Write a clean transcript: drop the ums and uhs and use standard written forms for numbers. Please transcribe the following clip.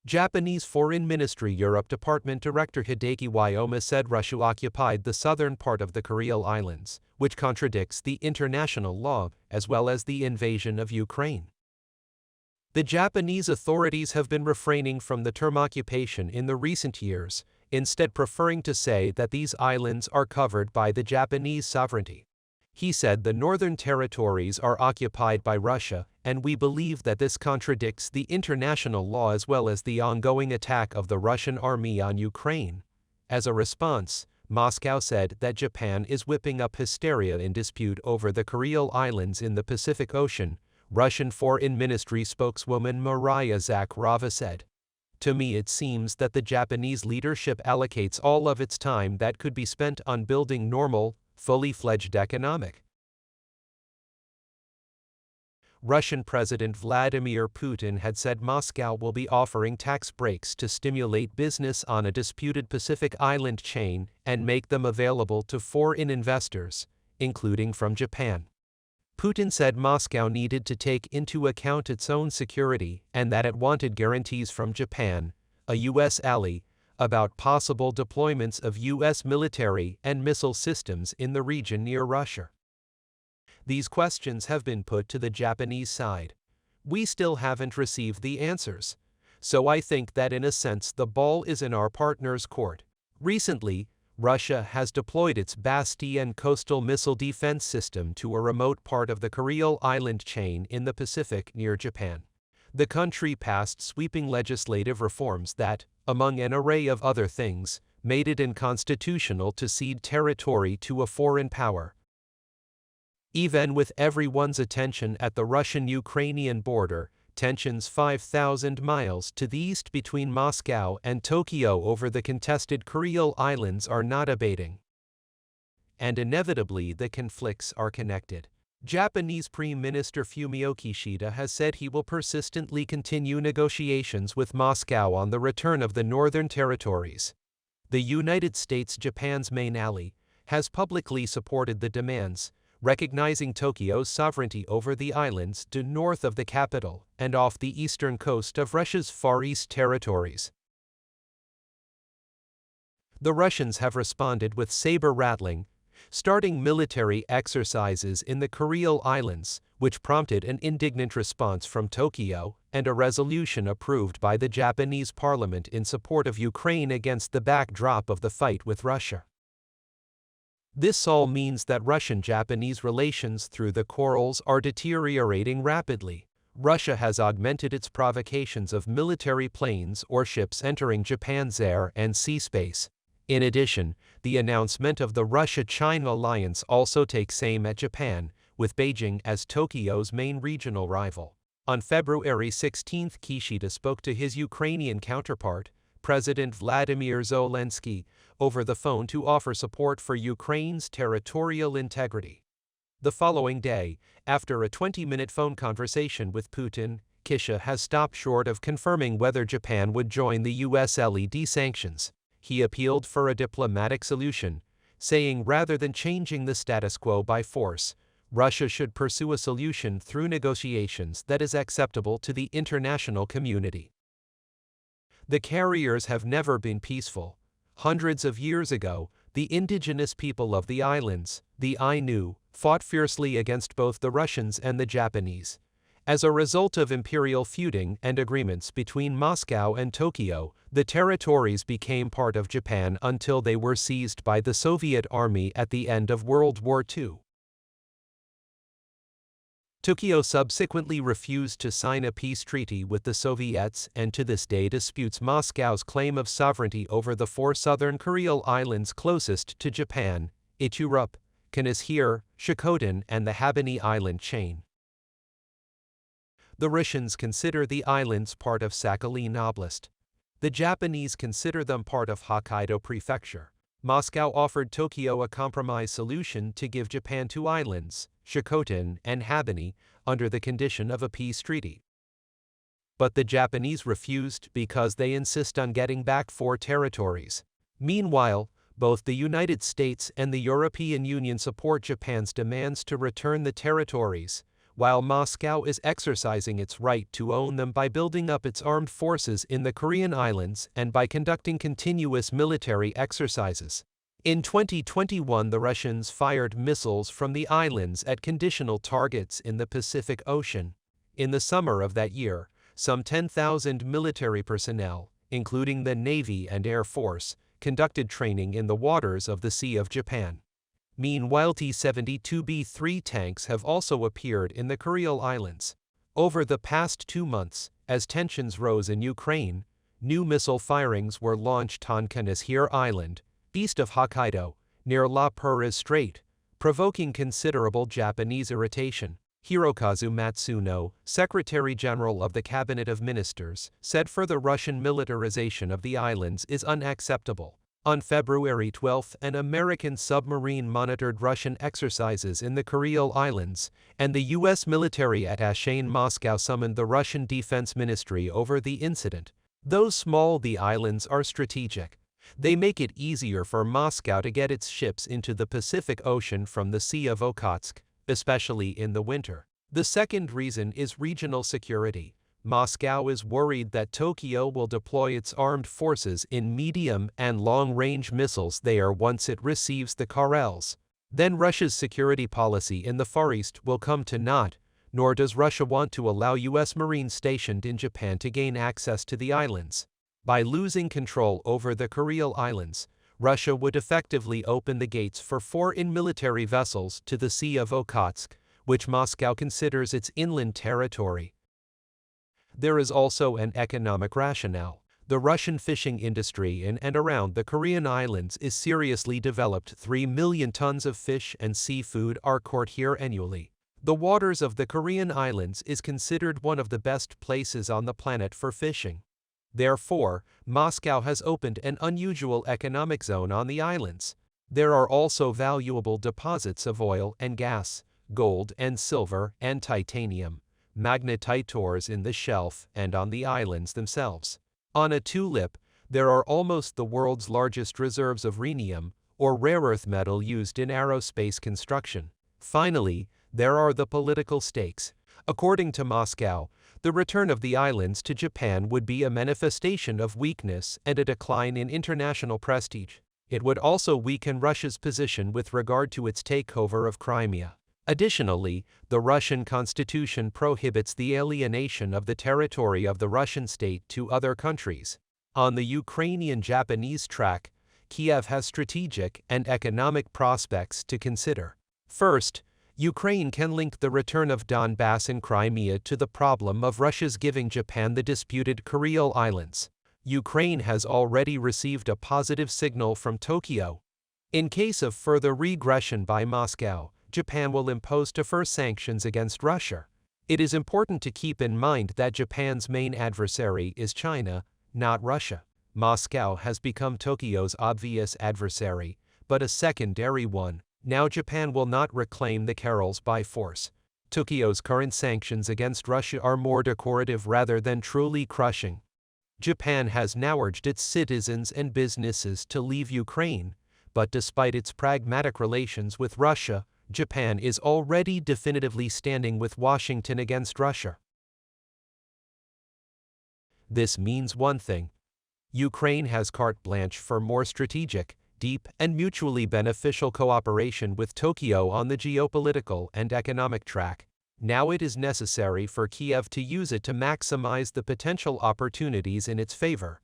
Japanese Foreign Ministry Europe Department Director Hideki Wyoma said Russia occupied the southern part of the Koreal Islands, which contradicts the international law, as well as the invasion of Ukraine. The Japanese authorities have been refraining from the term occupation in the recent years, instead preferring to say that these islands are covered by the Japanese sovereignty. He said the northern territories are occupied by Russia, and we believe that this contradicts the international law as well as the ongoing attack of the Russian army on Ukraine. As a response, Moscow said that Japan is whipping up hysteria in dispute over the Koreal Islands in the Pacific Ocean, Russian Foreign Ministry spokeswoman Maria Zakharova said. To me it seems that the Japanese leadership allocates all of its time that could be spent on building normal, fully fledged economic. Russian President Vladimir Putin had said Moscow will be offering tax breaks to stimulate business on a disputed Pacific island chain and make them available to foreign investors, including from Japan. Putin said Moscow needed to take into account its own security and that it wanted guarantees from Japan, a U.S. ally, about possible deployments of U.S. military and missile systems in the region near Russia. These questions have been put to the Japanese side. We still haven't received the answers. So I think that in a sense the ball is in our partner's court. Recently, Russia has deployed its Bastion coastal missile defense system to a remote part of the Koreal Island chain in the Pacific near Japan. The country passed sweeping legislative reforms that, among an array of other things, made it unconstitutional to cede territory to a foreign power. Even with everyone's attention at the Russian-Ukrainian border, tensions 5,000 miles to the east between Moscow and Tokyo over the contested Koreal Islands are not abating. And inevitably the conflicts are connected. Japanese Prime Minister Fumio Kishida has said he will persistently continue negotiations with Moscow on the return of the northern territories. The United States, Japan's main ally, has publicly supported the demands, recognizing Tokyo's sovereignty over the islands due north of the capital and off the eastern coast of Russia's Far East territories. The Russians have responded with saber-rattling, starting military exercises in the Koreal Islands, which prompted an indignant response from Tokyo and a resolution approved by the Japanese parliament in support of Ukraine against the backdrop of the fight with Russia. This all means that Russian-Japanese relations through the Corals are deteriorating rapidly. Russia has augmented its provocations of military planes or ships entering Japan's air and sea space. In addition, the announcement of the Russia-China alliance also takes aim at Japan, with Beijing as Tokyo's main regional rival. On February 16, Kishida spoke to his Ukrainian counterpart, President Vladimir Zelensky, over the phone to offer support for Ukraine's territorial integrity. The following day, after a 20-minute phone conversation with Putin, Kishida has stopped short of confirming whether Japan would join the US LED sanctions. He appealed for a diplomatic solution, saying rather than changing the status quo by force, Russia should pursue a solution through negotiations that is acceptable to the international community. The carriers have never been peaceful. Hundreds of years ago, the indigenous people of the islands, the Ainu, fought fiercely against both the Russians and the Japanese. As a result of imperial feuding and agreements between Moscow and Tokyo, the territories became part of Japan until they were seized by the Soviet Army at the end of World War II. Tokyo subsequently refused to sign a peace treaty with the Soviets and to this day disputes Moscow's claim of sovereignty over the four southern Koreal islands closest to Japan, Iturup, Kanishir, Shikotan, and the Habani Island chain. The Russians consider the islands part of Sakhalin Oblast. The Japanese consider them part of Hokkaido Prefecture. Moscow offered Tokyo a compromise solution to give Japan two islands, Shikotan and Habani, under the condition of a peace treaty. But the Japanese refused because they insist on getting back four territories. Meanwhile, both the United States and the European Union support Japan's demands to return the territories, while Moscow is exercising its right to own them by building up its armed forces in the Korean Islands and by conducting continuous military exercises. In 2021, the Russians fired missiles from the islands at conditional targets in the Pacific Ocean. In the summer of that year, some 10,000 military personnel, including the Navy and Air Force, conducted training in the waters of the Sea of Japan. Meanwhile, T-72B3 tanks have also appeared in the Koreal Islands. Over the past 2 months, as tensions rose in Ukraine, new missile firings were launched on Kanashir Island, east of Hokkaido, near La Perez Strait, provoking considerable Japanese irritation. Hirokazu Matsuno, Secretary-General of the Cabinet of Ministers, said further Russian militarization of the islands is unacceptable. On February 12, an American submarine monitored Russian exercises in the Koreal Islands, and the U.S. military attaché in Moscow summoned the Russian Defense Ministry over the incident. Though small, the islands are strategic. They make it easier for Moscow to get its ships into the Pacific Ocean from the Sea of Okhotsk, especially in the winter. The second reason is regional security. Moscow is worried that Tokyo will deploy its armed forces in medium and long-range missiles there once it receives the Kurils. Then Russia's security policy in the Far East will come to naught, nor does Russia want to allow U.S. Marines stationed in Japan to gain access to the islands. By losing control over the Koreal Islands, Russia would effectively open the gates for foreign military vessels to the Sea of Okhotsk, which Moscow considers its inland territory. There is also an economic rationale. The Russian fishing industry in and around the Korean Islands is seriously developed. 3 million tons of fish and seafood are caught here annually. The waters of the Korean Islands is considered one of the best places on the planet for fishing. Therefore, Moscow has opened an unusual economic zone on the islands. There are also valuable deposits of oil and gas, gold and silver and titanium, magnetite ores in the shelf and on the islands themselves. On a tulip, there are almost the world's largest reserves of rhenium, or rare earth metal used in aerospace construction. Finally, there are the political stakes. According to Moscow, the return of the islands to Japan would be a manifestation of weakness and a decline in international prestige. It would also weaken Russia's position with regard to its takeover of Crimea. Additionally, the Russian constitution prohibits the alienation of the territory of the Russian state to other countries. On the Ukrainian-Japanese track, Kiev has strategic and economic prospects to consider. First, Ukraine can link the return of Donbass and Crimea to the problem of Russia's giving Japan the disputed Koreal Islands. Ukraine has already received a positive signal from Tokyo. In case of further regression by Moscow, Japan will impose tougher sanctions against Russia. It is important to keep in mind that Japan's main adversary is China, not Russia. Moscow has become Tokyo's obvious adversary, but a secondary one. Now Japan will not reclaim the Kurils by force. Tokyo's current sanctions against Russia are more decorative rather than truly crushing. Japan has now urged its citizens and businesses to leave Ukraine, but despite its pragmatic relations with Russia, Japan is already definitively standing with Washington against Russia. This means one thing. Ukraine has carte blanche for more strategic, deep, and mutually beneficial cooperation with Tokyo on the geopolitical and economic track. Now it is necessary for Kiev to use it to maximize the potential opportunities in its favor.